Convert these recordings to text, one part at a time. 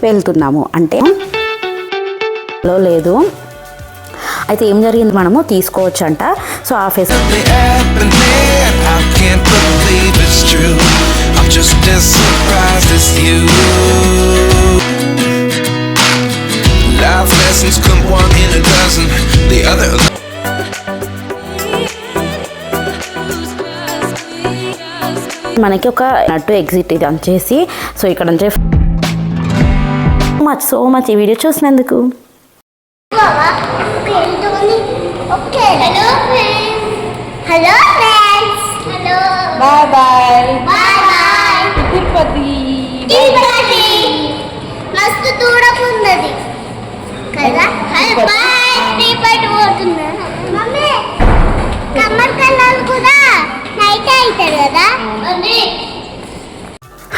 వెళ్తున్నాము అంటే లేదు. అయితే ఏం జరిగింది మనము తీసుకోవచ్చు అంట. సో ఆ ఫెసిలిటీ మనకి ఒక నట్టు ఎగ్జిట్ ఇది వచ్చేసి. సో ఇక్కడ నుంచి సో మచ్ ఈ వీడియో చూసినందుకు. Hello friends, hello bye bye bye bye. Tirupati Tirupati మస్తు దూరమున్నది కదా. బాయ్ తిరుపతి పోతున్నా మమ్మీ. కమ్మర్ కన్నాలు కూడా నైట్ అవుతారు కదా.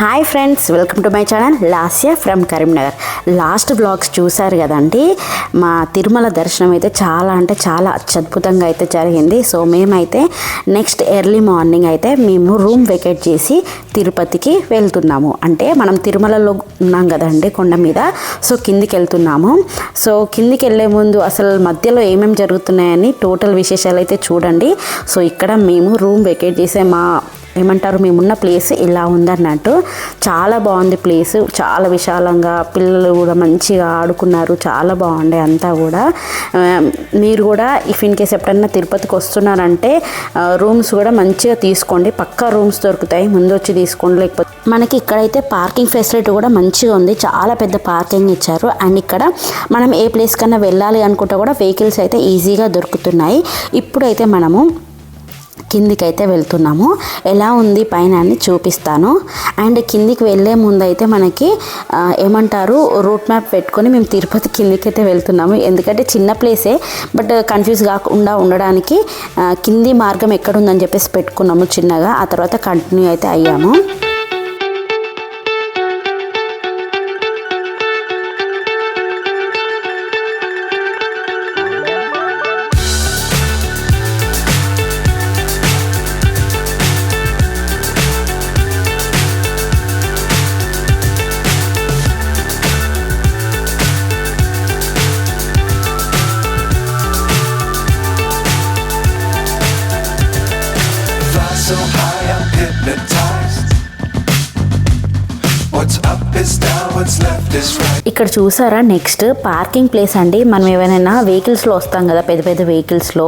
Hi friends, welcome to my channel Lasya from Karimnagar. Last vlogs చూసారు కదండి. మా తిరుమల దర్శనం అయితే చాలా అంటే చాలా అత్యద్భుతంగా అయితే జరిగింది. సో మేమైతే నెక్స్ట్ ఎర్లీ మార్నింగ్ అయితే మేము రూమ్ వెకేట్ చేసి తిరుపతికి వెళ్తున్నాము. అంటే మనం తిరుమలలో ఉన్నాం కదండి కొండ మీద. సో కిందికి వెళ్తున్నాము. సో కిందికి వెళ్ళే ముందు అసలు మధ్యలో ఏమేమి జరుగుతున్నాయని టోటల్ విశేషాలు అయితే చూడండి. సో ఇక్కడ మేము రూమ్ వెకేట్ చేసే మేమున్న ప్లేస్ ఇలా ఉందన్నట్టు. చాలా బాగుంది ప్లేస్, చాలా విశాలంగా, పిల్లలు కూడా మంచిగా ఆడుకున్నారు, చాలా బాగుండే అంతా కూడా. మీరు కూడా ఇఫ్ ఇన్ కేస్ ఎప్పుడన్నా తిరుపతికి వస్తున్నారంటే రూమ్స్ కూడా మంచిగా తీసుకోండి. పక్కా రూమ్స్ దొరుకుతాయి, ముందు వచ్చి తీసుకోండి. లేకపోతే మనకి ఇక్కడైతే పార్కింగ్ ఫెసిలిటీ కూడా మంచిగా ఉంది, చాలా పెద్ద పార్కింగ్ ఇచ్చారు. అండ్ ఇక్కడ మనం ఏ ప్లేస్ కన్నా వెళ్ళాలి అనుకుంటే కూడా వెహికల్స్ అయితే ఈజీగా దొరుకుతున్నాయి. ఇప్పుడైతే మనము కిందికి అయితే వెళ్తున్నాము. ఎలా ఉంది పైన అని చూపిస్తాను. అండ్ కిందికి వెళ్ళే ముందు అయితే మనకి ఏమంటారు రూట్ మ్యాప్ పెట్టుకొని మేము తిరుపతి కిందికి అయితే వెళ్తున్నాము. ఎందుకంటే చిన్న ప్లేసే, బట్ కన్ఫ్యూజ్ కాకుండా ఉండడానికి కింది మార్గం ఎక్కడుందని చెప్పేసి పెట్టుకున్నాము చిన్నగా. ఆ తర్వాత కంటిన్యూ అయితే అయ్యాము. So high I'm hypnotized. What's up is down, what's left is right. ఇక్కడ చూసారా నెక్స్ట్ పార్కింగ్ ప్లేస్ అండి. మనం ఏమైనా వెహికల్స్లో వస్తాం కదా, పెద్ద పెద్ద వెహికల్స్లో,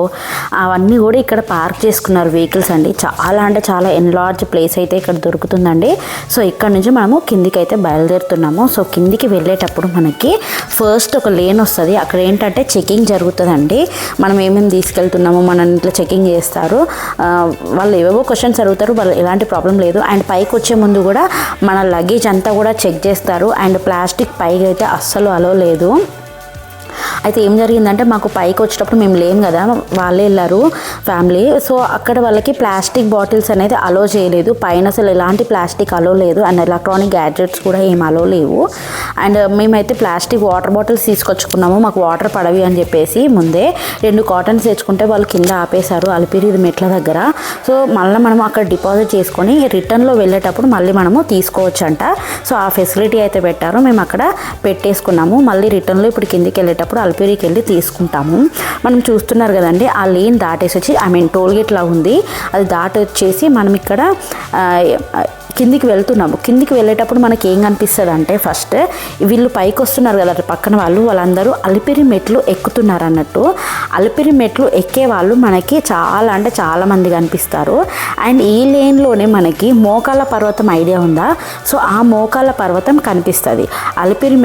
అవన్నీ కూడా ఇక్కడ పార్క్ చేసుకున్నారు వెహికల్స్ అండి. చాలా అంటే చాలా ఎన్లార్జ్ ప్లేస్ అయితే ఇక్కడ దొరుకుతుందండి. సో ఇక్కడ నుంచి మనము కిందికి అయితే బయలుదేరుతున్నాము. సో కిందికి వెళ్ళేటప్పుడు మనకి ఫస్ట్ ఒక లేన్ వస్తుంది. అక్కడ ఏంటంటే చెకింగ్ జరుగుతుందండి. మనం ఏమేమి తీసుకెళ్తున్నామో మన ఇంట్లో చెకింగ్ చేస్తారు. వాళ్ళు ఏవేవో క్వశ్చన్స్ అడుగుతారు, వాళ్ళు ఎలాంటి ప్రాబ్లం లేదు. అండ్ పైకి వచ్చే ముందు కూడా మన లగేజ్ అంతా కూడా చెక్ చేస్తారు. అండ్ ప్లాస్టిక్ పైకి అయితే అస్సలు అలో లేదు. అయితే ఏం జరిగిందంటే మాకు పైకి వచ్చేటప్పుడు మేము లేము కదా, వాళ్ళే వెళ్ళారు ఫ్యామిలీ. సో అక్కడ వాళ్ళకి ప్లాస్టిక్ బాటిల్స్ అనేది అలో చేయలేదు. పైన అసలు ఎలాంటి ప్లాస్టిక్ అలో లేదు. అండ్ ఎలక్ట్రానిక్ గ్యాడ్జెట్స్ కూడా ఏం అలో లేవు. అండ్ మేమైతే ప్లాస్టిక్ వాటర్ బాటిల్స్ తీసుకొచ్చుకున్నాము, మాకు వాటర్ పడవి అని చెప్పేసి. ముందే 2 కాటన్స్ తెచ్చుకుంటే వాళ్ళు కింద ఆపేశారు అలిపిరి మెట్ల దగ్గర. సో మళ్ళీ మనం అక్కడ డిపాజిట్ చేసుకొని రిటర్న్లో వెళ్ళేటప్పుడు మళ్ళీ మనము తీసుకోవచ్చంట. సో ఆ ఫెసిలిటీ అయితే పెట్టారు, మేము అక్కడ పెట్టేసుకున్నాము. మళ్ళీ రిటర్న్లో ఇప్పుడు కిందికి వెళ్ళేటప్పుడు అలిపిరికి వెళ్ళి తీసుకుంటాము. మనం చూస్తున్నారు కదండి, ఆ లేన్ దాటేసి వచ్చి టోల్గేట్ లా ఉంది, అది దాటి వచ్చేసి మనం ఇక్కడ కిందికి వెళ్తున్నాము. కిందికి వెళ్ళేటప్పుడు మనకి ఏం కనిపిస్తుంది అంటే ఫస్ట్ వీళ్ళు పైకి వస్తున్నారు కదా పక్కన వాళ్ళందరూ అలిపిరి మెట్లు ఎక్కుతున్నారు అన్నట్టు. అలిపిరి మెట్లు ఎక్కే వాళ్ళు మనకి చాలా అంటే చాలా మంది కనిపిస్తారు. అండ్ ఈ లేన్లోనే మనకి మోకాళ్ళ పర్వతం ఐడియా ఉందా? సో ఆ మోకాళ్ళ పర్వతం కనిపిస్తుంది. అలిపిరి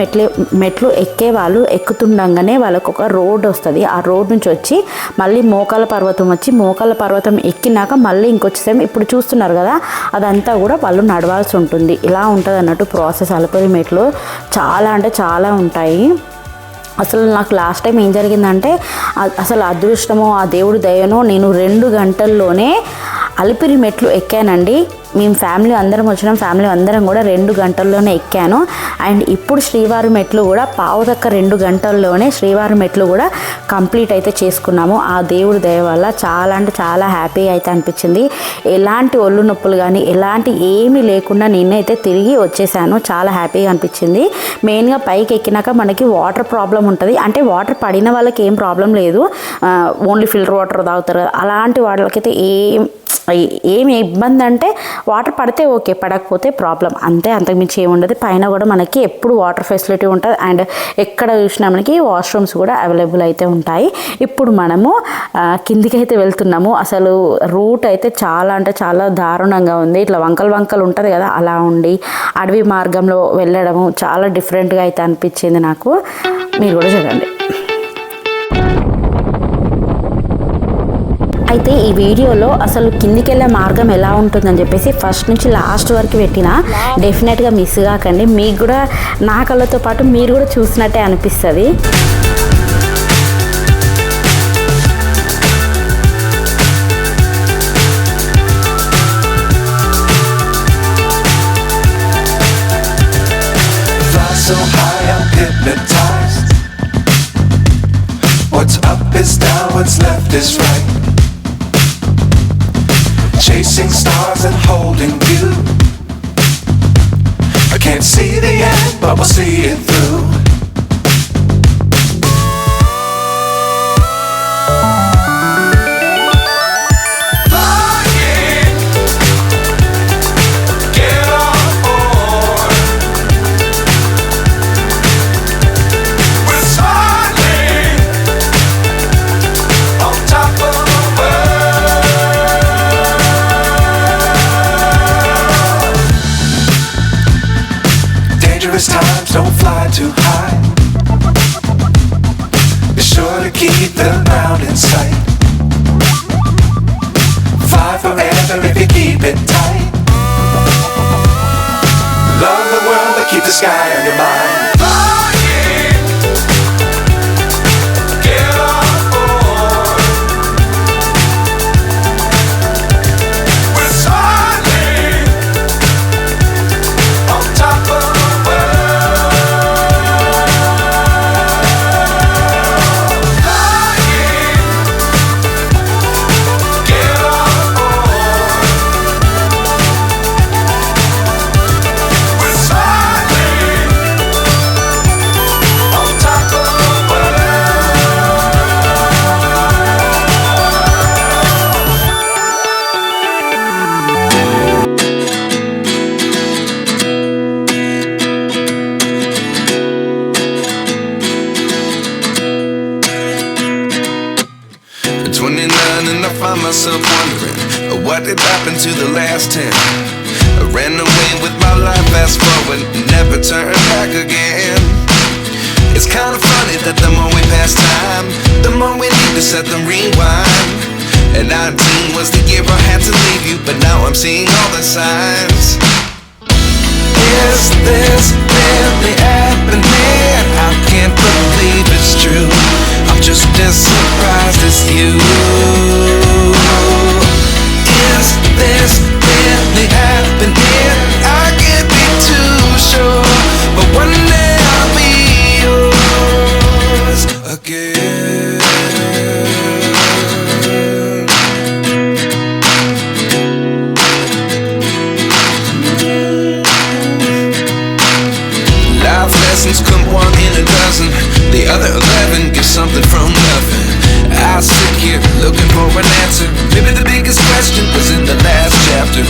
మెట్లు ఎక్కే వాళ్ళు ఎక్కుతుండగానే వాళ్ళకు ఒక రోడ్ వస్తుంది. ఆ రోడ్ నుంచి వచ్చి మళ్ళీ మోకాళ్ళ పర్వతం వచ్చి మోకాళ్ళ పర్వతం ఎక్కినాక మళ్ళీ ఇంకొచ్చేసేమో ఇప్పుడు చూస్తున్నారు కదా, అదంతా కూడా వాళ్ళు నడవాల్సి ఉంటుంది. ఇలా ఉంటుంది అన్నట్టు ప్రాసెస్. అలిపిరి మెట్లు చాలా అంటే చాలా ఉంటాయి. అసలు నాకు లాస్ట్ టైం ఏం జరిగిందంటే అసలు అదృష్టమో ఆ దేవుడి దయనో నేను 2 గంటల్లోనే అలిపిరి మెట్లు ఎక్కానండి. మేము ఫ్యామిలీ అందరం వచ్చినాం, ఫ్యామిలీ అందరం కూడా 2 గంటల్లోనే ఎక్కాను. అండ్ ఇప్పుడు శ్రీవారి మెట్లు కూడా పావుదక్క 2 గంటల్లోనే శ్రీవారి మెట్లు కూడా కంప్లీట్ అయితే చేసుకున్నాము. ఆ దేవుడి దయ వల్ల చాలా అంటే చాలా హ్యాపీగా అయితే అనిపించింది. ఎలాంటి ఒళ్ళు నొప్పులు కానీ ఎలాంటి ఏమీ లేకుండా నేనైతే తిరిగి వచ్చేసాను. చాలా హ్యాపీగా అనిపించింది. మెయిన్గా పైకి ఎక్కినాక మనకి వాటర్ ప్రాబ్లం ఉంటుంది. అంటే వాటర్ పడిన వాళ్ళకి ఏం ప్రాబ్లం లేదు, ఓన్లీ ఫిల్టర్ వాటర్ తాగుతారు కదా, అలాంటి వాళ్ళకైతే ఏమి ఇబ్బంది అంటే వాటర్ పడితే ఓకే, పడకపోతే ప్రాబ్లం అంతే, అంతకుమించి ఏముండదు. పైన కూడా మనకి ఎప్పుడు వాటర్ ఫెసిలిటీ ఉంటుంది. అండ్ ఎక్కడ చూసినా మనకి వాష్రూమ్స్ కూడా అవైలబుల్ అయితే ఉంటాయి. ఇప్పుడు మనము కిందికి అయితే వెళ్తున్నాము. అసలు రూట్ అయితే చాలా అంటే చాలా దారుణంగా ఉంది. ఇట్లా వంకలు ఉంటుంది కదా, అలా ఉండి అడవి మార్గంలో వెళ్ళడము చాలా డిఫరెంట్గా అయితే అనిపించింది నాకు. మీరు కూడా చూడండి. అయితే ఈ వీడియోలో అసలు కిందికి వెళ్ళే మార్గం ఎలా ఉంటుందని చెప్పేసి ఫస్ట్ నుంచి లాస్ట్ వరకు పెట్టిన, డెఫినెట్గా మిస్ కాకండి. మీకు కూడా నా కళ్ళతో పాటు మీరు కూడా చూసినట్టే అనిపిస్తుంది. So high, I'm hypnotized. What's up is down, what's left is right. Chasing stars and holding you. I can't see the end, but we'll see it through. Times don't fly too high. Be sure to keep the ground in sight. Fly forever if you keep it tight. Love the world but keep the sky on your mind. Myself wondering what did happen to the last 10. I ran away with my life, fast forward, never turn back again. It's kind of funny that the more we pass time, the more we need to set them rewind. And 19 was the year I had to leave you, but now I'm seeing all the signs. Is this really happening? I can't believe it's true. I'm just as surprised as you. Is this really happening? I can't be too sure, but one day I'll be yours again. Life lessons come 1 in a dozen. The other 11 give something from nothing. I sit here looking for an answer. Maybe the biggest question was in the last chapter.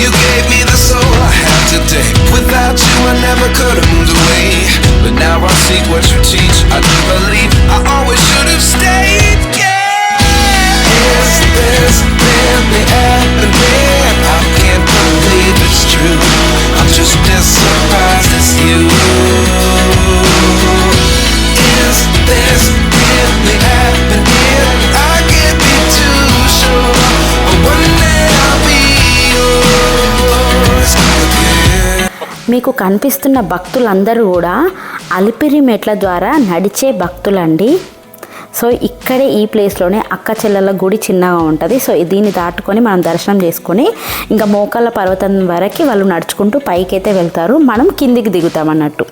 You gave me the soul I have today. Without you I never could have moved away. But now I see what you teach. I do believe I always should have stayed. Yeah. Is this really happening? I can't believe it's true. I'm just as surprised as you. Is this really happening? I can't be too sure, but one day I'll be yours again. మీకు కనిపిస్తున్న భక్తులందరూ కూడా అలిపిరి మెట్ల ద్వారా నడిచే భక్తులండి. So ఇక్కడే ఈ ప్లేస్లోనే అక్క చెల్లెల గుడి చిన్నగా ఉంటుంది. సో దీన్ని దాటుకొని మనం దర్శనం చేసుకొని ఇంకా మోకాళ్ళ పర్వతం వరకు వాళ్ళు నడుచుకుంటూ పైకైతే వెళ్తారు, మనం కిందికి దిగుతాం అన్నట్టు.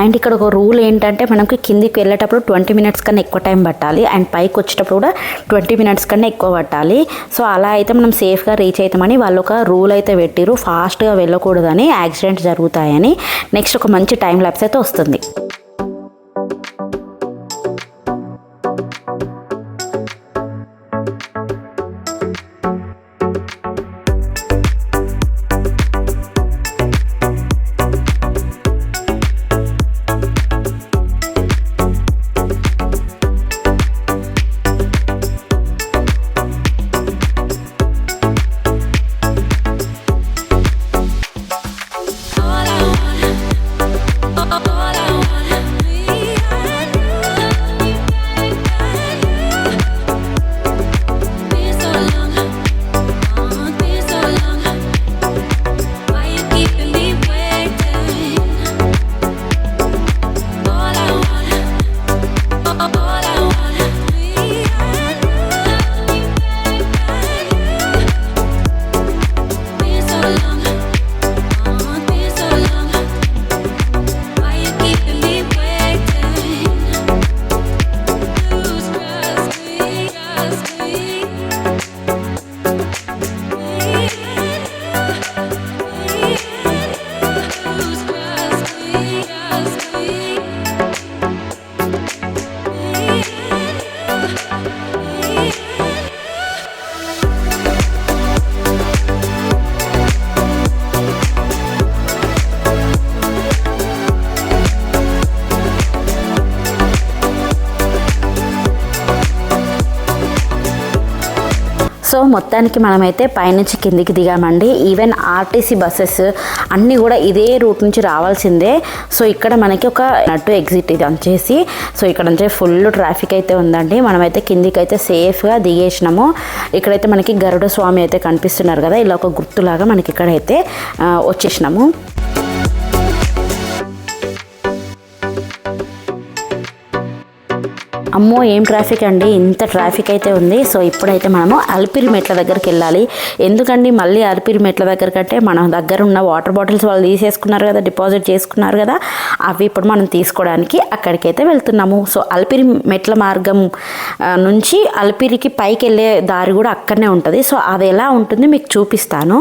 అండ్ ఇక్కడ ఒక రూల్ ఏంటంటే మనకు కిందికి వెళ్ళేటప్పుడు 20 మినిట్స్ కన్నా ఎక్కువ టైం పట్టాలి, అండ్ పైకి వచ్చేటప్పుడు కూడా 20 మినిట్స్ కన్నా ఎక్కువ పట్టాలి. సో అలా అయితే మనం సేఫ్గా రీచ్ అవుతామని వాళ్ళు ఒక రూల్ అయితే పెట్టిరు, ఫాస్ట్గా వెళ్ళకూడదని, యాక్సిడెంట్ జరుగుతాయని. నెక్స్ట్ ఒక మంచి టైం ల్యాప్స్ అయితే వస్తుంది. సో మొత్తానికి మనమైతే పైనుంచి కిందికి దిగామండి. ఈవెన్ ఆర్టీసీ బస్సెస్ అన్నీ కూడా ఇదే రూట్ నుంచి రావాల్సిందే. సో ఇక్కడ మనకి ఒక నట్టు ఎగ్జిట్ ఇది వచ్చేసి, సో ఇక్కడ నుంచి ఫుల్ ట్రాఫిక్ అయితే ఉందండి. మనమైతే కిందికి అయితే సేఫ్గా దిగేసినాము. ఇక్కడైతే మనకి గరుడ స్వామి అయితే కనిపిస్తున్నారు కదా, ఇలా ఒక గుర్తులాగా మనకి ఇక్కడైతే వచ్చేసినాము. అమ్మో ఏం ట్రాఫిక్ అండి, ఇంత ట్రాఫిక్ అయితే ఉంది. సో ఇప్పుడైతే మనము అలిపిరి మెట్ల దగ్గరికి వెళ్ళాలి. ఎందుకండి మళ్ళీ అలిపిరి మెట్ల దగ్గర కంటే మన దగ్గర ఉన్న వాటర్ బాటిల్స్ వాళ్ళు తీసేసుకున్నారు కదా, డిపాజిట్ చేసుకున్నారు కదా, అవి ఇప్పుడు మనం తీసుకోవడానికి అక్కడికైతే వెళ్తున్నాము. సో అలిపిరి మెట్ల మార్గం నుంచి అలిపిరికి పైకి వెళ్ళే దారి కూడా అక్కడనే ఉంటుంది. సో అది ఎలా ఉంటుంది మీకు చూపిస్తాను.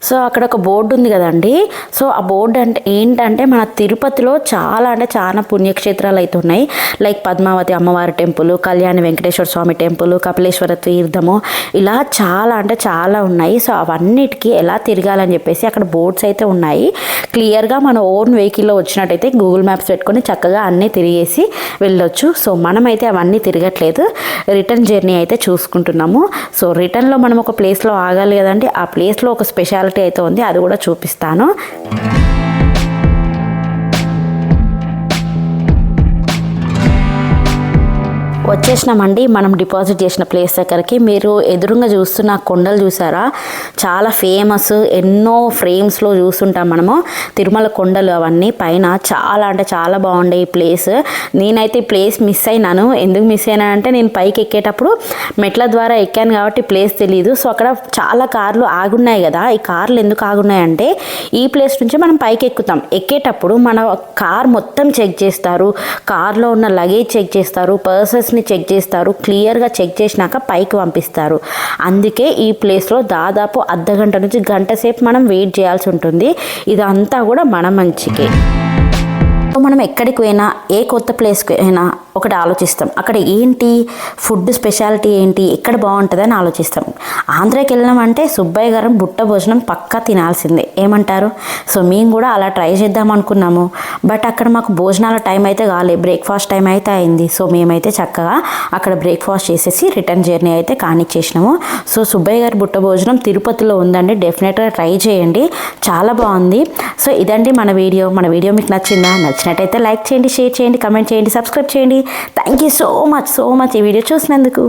సో అక్కడ ఒక బోర్డు ఉంది కదండి. సో ఆ బోర్డు అంటే ఏంటంటే మన తిరుపతిలో చాలా అంటే చాలా పుణ్యక్షేత్రాలు అయితే ఉన్నాయి. లైక్ పద్మావతి అమ్మవారి టెంపుల్, కళ్యాణి వెంకటేశ్వర స్వామి టెంపుల్, కపిలేశ్వర తీర్థము, ఇలా చాలా అంటే చాలా ఉన్నాయి. సో అవన్నిటికీ ఎలా తిరగాలని చెప్పేసి అక్కడ బోర్డ్స్ అయితే ఉన్నాయి. క్లియర్గా మన ఓన్ వెహికల్లో వచ్చినట్టయితే గూగుల్ మ్యాప్స్ పెట్టుకొని చక్కగా అన్నీ తిరిగేసి వెళ్ళొచ్చు. సో మనమైతే అవన్నీ తిరగట్లేదు, రిటర్న్ జర్నీ అయితే చూసుకుంటున్నాము. సో రిటర్న్లో మనం ఒక ప్లేస్లో ఆగాలి కదండి. ఆ ప్లేస్లో ఒక స్పెషాలిటీ అయితే ఉంది, అది కూడా చూపిస్తాను. వచ్చేసినామండి మనం డిపాజిట్ చేసిన ప్లేస్ దగ్గరికి. మీరు ఎదురుగా చూస్తున్న కొండలు చూసారా, చాలా ఫేమస్. ఎన్నో ఫ్రేమ్స్లో చూస్తుంటాం మనము తిరుమల కొండలు. అవన్నీ పైన చాలా అంటే చాలా బాగుండే ఈ ప్లేస్. నేనైతే ఈ ప్లేస్ మిస్ అయినాను. ఎందుకు మిస్ అయినా అంటే నేను పైకి ఎక్కేటప్పుడు మెట్ల ద్వారా ఎక్కాను కాబట్టి ప్లేస్ తెలియదు. సో అక్కడ చాలా కార్లు ఆగున్నాయి కదా. ఈ కార్లు ఎందుకు ఆగున్నాయంటే ఈ ప్లేస్ నుంచి మనం పైకి ఎక్కుతాం. ఎక్కేటప్పుడు మన కార్ మొత్తం చెక్ చేస్తారు, కార్లో ఉన్న లగేజ్ చెక్ చేస్తారు, పర్సెస్ చెక్ చేస్తారు. క్లియర్గా చెక్ చేసినాక పైకి పంపిస్తారు. అందుకే ఈ ప్లేస్లో దాదాపు అర్ధగంట నుంచి గంట సేపు మనం వెయిట్ చేయాల్సి ఉంటుంది. ఇదంతా కూడా మన మంచికే. మనం ఎక్కడికి పోయినా, ఏ కొత్త ప్లేస్కి అయినా ఒకటి ఆలోచిస్తాం, అక్కడ ఏంటి ఫుడ్ స్పెషాలిటీ ఏంటి, ఎక్కడ బాగుంటుందని ఆలోచిస్తాం. ఆంధ్రాకి వెళ్ళినామంటే సుబ్బయ్య గారు బుట్ట భోజనం పక్కా తినాల్సిందే. ఏమంటారు? సో మేము కూడా అలా ట్రై చేద్దాం అనుకున్నాము. బట్ అక్కడ మాకు భోజనాల టైం అయితే కాలేదు, బ్రేక్ఫాస్ట్ టైం అయితే అయింది. సో మేమైతే చక్కగా అక్కడ బ్రేక్ఫాస్ట్ చేసేసి రిటర్న్ జర్నీ అయితే కానిచ్చేసినాము. సో సుబ్బయ్య గారి బుట్ట భోజనం తిరుపతిలో ఉందండి, డెఫినెట్గా ట్రై చేయండి, చాలా బాగుంది. సో ఇదండి మన వీడియో మీకు నచ్చిందా? నచ్చినట్టయితే లైక్ చేయండి, షేర్ చేయండి, కమెంట్ చేయండి, సబ్స్క్రైబ్ చేయండి. థ్యాంక్ యూ సో మచ్ ఈ వీడియో చూసినందుకు.